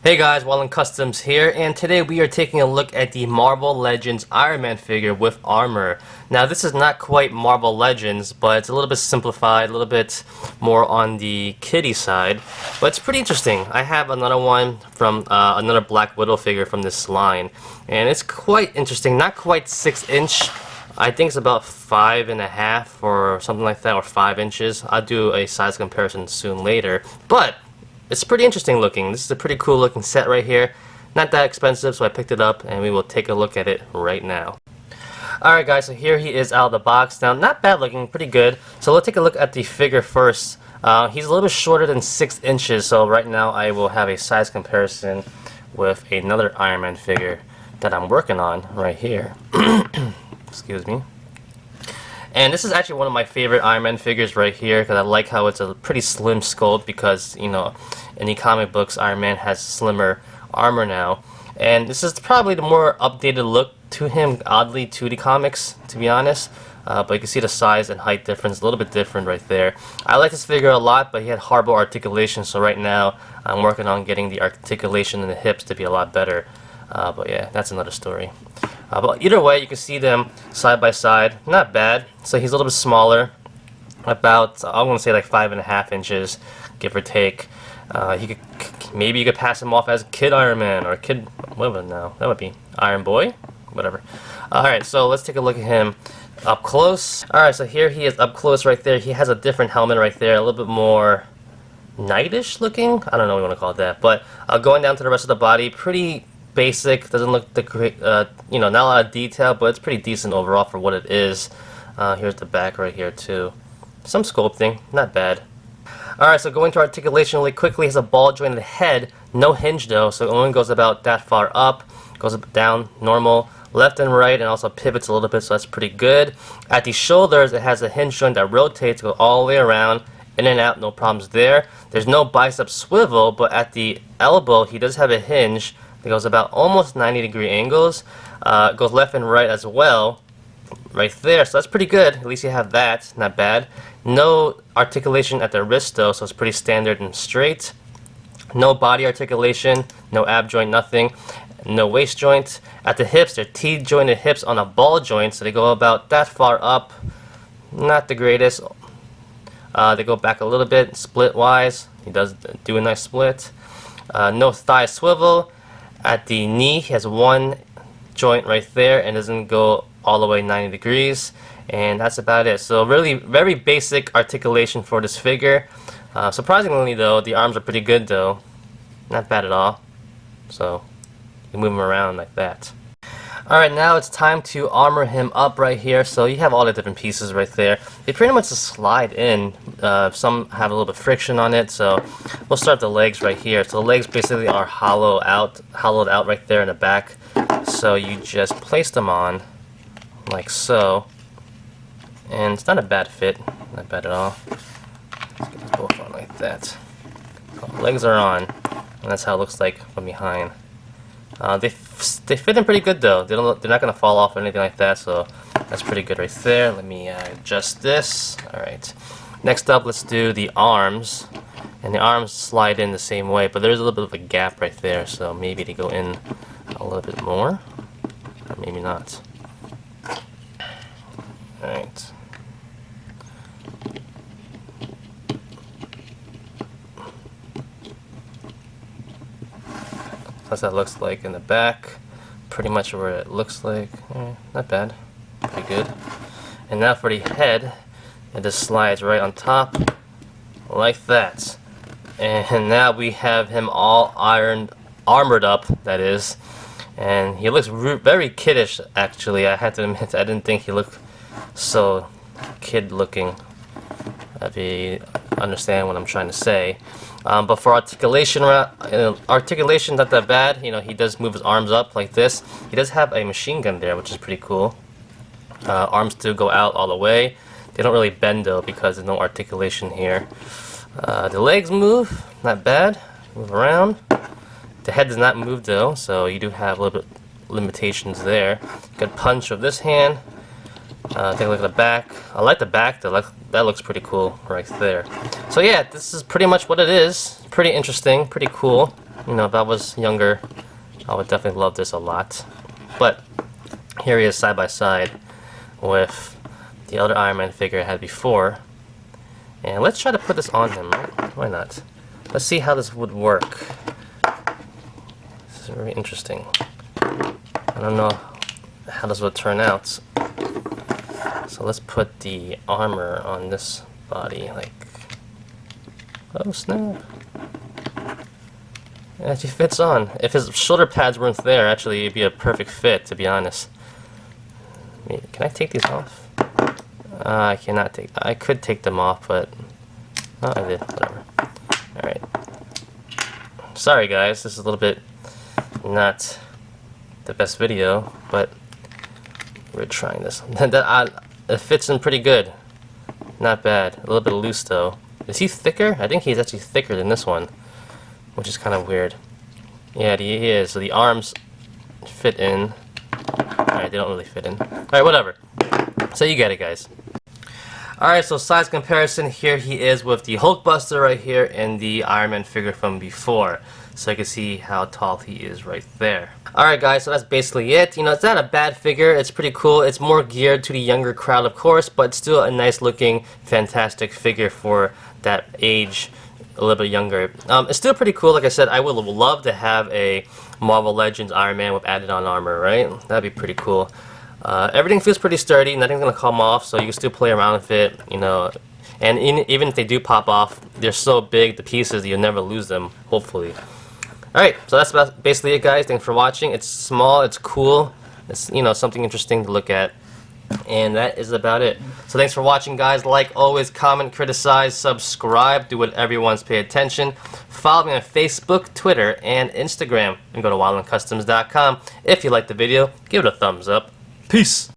Hey guys, Wallen Customs here, and today we are taking a look at the Marvel Legends Iron Man figure with armor. Now this is not quite Marvel Legends, but it's a little bit simplified, a little bit more on the kiddie side, but it's pretty interesting. I have another one from another Black Widow figure from this line, and it's quite interesting. Not quite 6-inch. I think it's about 5.5 or something like that, or 5 inches. I'll do a size comparison soon later, but it's pretty interesting looking. This is a pretty cool looking set right here. Not that expensive, so I picked it up and we will take a look at it right now. Alright guys, so here he is out of the box. Now, not bad looking, pretty good. So let's take a look at the figure first. He's a little bit shorter than 6 inches, so right now I will have a size comparison with another Iron Man figure that I'm working on right here. Excuse me. And this is actually one of my favorite Iron Man figures right here because I like how it's a pretty slim sculpt because, you know, in the comic books Iron Man has slimmer armor now. And this is probably the more updated look to him, oddly, to the comics, to be honest. But you can see the size and height difference, a little bit different right there. I like this figure a lot, but he had horrible articulation, so right now I'm working on getting the articulation in the hips to be a lot better. But yeah, that's another story. But either way, you can see them side by side. Not bad. So he's a little bit smaller, about I'm gonna say like 5.5 inches, give or take. Maybe you could pass him off as Kid Iron Man or Kid. What would now? That would be Iron Boy, whatever. All right, so let's take a look at him up close. All right, so here he is up close right there. He has a different helmet right there, a little bit more knightish looking. I don't know what you want to call it that, but going down to the rest of the body, pretty basic. Doesn't look the great, you know, not a lot of detail, but it's pretty decent overall for what it is. Here's the back right here too. Some sculpting, not bad. Alright, so going to articulation really quickly, has a ball jointed head, no hinge though, so it only goes about that far up, goes down normal, left and right, and also pivots a little bit, so that's pretty good. At the shoulders, it has a hinge joint that rotates, goes all the way around, in and out, no problems there. There's no bicep swivel, but at the elbow, he does have a hinge. It goes about almost 90-degree angles. It goes left and right as well, right there. So that's pretty good. At least you have that. Not bad. No articulation at the wrist though, so it's pretty standard and straight. No body articulation, no ab joint, nothing. No waist joint. At the hips, they're T-jointed hips on a ball joint, so they go about that far up. Not the greatest. They go back a little bit, split-wise. He does do a nice split. No thigh swivel. At the knee, he has one joint right there and doesn't go all the way 90 degrees. And that's about it. So really very basic articulation for this figure. Surprisingly though, the arms are pretty good though. Not bad at all. So you can move him around like that. Alright, now it's time to armor him up right here. So you have all the different pieces right there. They pretty much just slide in. Some have a little bit of friction on it, so we'll start the legs right here. So the legs basically are hollowed out right there in the back. So you just place them on like so. And it's not a bad fit, not bad at all. Let's get these both on like that. So legs are on, and that's how it looks like from behind. They fit in pretty good though. They're not gonna fall off or anything like that, so that's pretty good right there. Let me adjust this. All right. Next up, let's do the arms, and the arms slide in the same way, but there's a little bit of a gap right there, so maybe they go in a little bit more, or maybe not. All right. That's what it looks like in the back. Pretty much where it looks like. Not bad. Pretty good. And now for the head, it just slides right on top like that. And now we have him all armored up, that is. And he looks very kiddish, actually. I have to admit, I didn't think he looked so kid looking. If you understand what I'm trying to say. But for articulation, articulation not that bad. You know, he does move his arms up like this. He does have a machine gun there, which is pretty cool. Arms do go out all the way. They don't really bend though because there's no articulation here. The legs move, not bad. Move around. The head does not move though, so you do have a little bit limitations there. Good punch of this hand. Take a look at the back. I like the back though. That looks pretty cool right there. So yeah, this is pretty much what it is. Pretty interesting, pretty cool. You know, if I was younger, I would definitely love this a lot. But here he is side by side with the other Iron Man figure I had before. And let's try to put this on him, right? Why not? Let's see how this would work. This is very interesting. I don't know how this would turn out. So let's put the armor on this body, like... Oh snap! It actually fits on. If his shoulder pads weren't there, actually it'd be a perfect fit, to be honest. Can I take these off? I cannot take... I could take them off, but... Oh, I did. Whatever. Alright. Sorry guys, this is a little bit not the best video, but we're trying this. It fits in pretty good. Not bad. A little bit loose though. Is he thicker? I think he's actually thicker than this one, which is kind of weird. Yeah, he is. So the arms fit in. Alright, they don't really fit in. Alright, whatever. So you get it, guys. Alright, so size comparison. Here he is with the Hulkbuster right here and the Iron Man figure from before. So you can see how tall he is right there. Alright guys, so that's basically it. You know, it's not a bad figure. It's pretty cool. It's more geared to the younger crowd, of course, but still a nice looking, fantastic figure for that age, a little bit younger. It's still pretty cool. Like I said, I would love to have a Marvel Legends Iron Man with added on armor, right? That'd be pretty cool. Everything feels pretty sturdy. Nothing's gonna come off, so you can still play around with it, you know. And even if they do pop off, they're so big, the pieces, you'll never lose them, hopefully. Alright, so that's basically it, guys. Thanks for watching. It's small, it's cool, it's, you know, something interesting to look at. And that is about it. So thanks for watching, guys. Like always, comment, criticize, subscribe, do whatever you want to pay attention. Follow me on Facebook, Twitter, and Instagram. And go to wildlandcustoms.com. If you liked the video, give it a thumbs up. Peace!